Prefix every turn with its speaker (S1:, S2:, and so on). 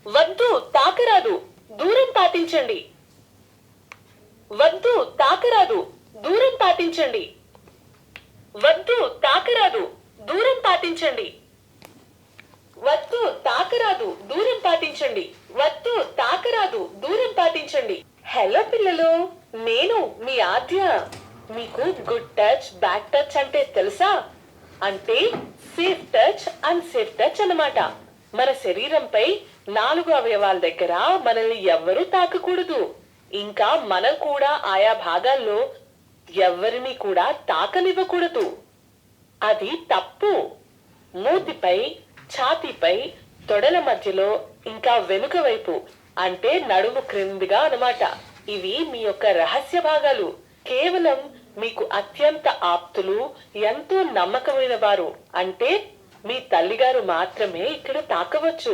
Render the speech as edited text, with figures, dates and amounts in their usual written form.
S1: వద్దు, తాకరాదు, దూరం పాటించండి. వద్దు, తాకరాదు, దూరం పాటించండి. వద్దు, తాకరాదు, దూరం పాటించండి. వద్దు, తాకరాదు, దూరం పాటించండి. వద్దు, తాకరాదు, దూరం పాటించండి. హలో పిల్లలు, నేను మీ ఆద్య. మీకు గుడ్ టచ్, బ్యాడ్ టచ్ అంటే తెలుసా? అంటే సేఫ్ టచ్, అన్సేఫ్ టచ్ అన్నమాట. మన శరీరంపై 4 అవయవాల దగ్గర మనల్ని ఎవ్వరూ తాకకూడదు. ఇంకా మనం కూడా ఆయా భాగాల్లో ఎవ్వరిని కూడా తాకనివ్వకూడదు. అది తప్పు. మూతిపై, ఛాతీపై, తొడల మధ్యలో, ఇంకా వెనుక వైపు అంటే నడుము క్రిందిగా అన్నమాట. ఇవి మీ యొక్క రహస్య భాగాలు. కేవలం మీకు అత్యంత ఆప్తులు, ఎంతో నమ్మకమైన వారు అంటే మీ తల్లిగారు మాత్రమే ఇక్కడ తాకవచ్చు.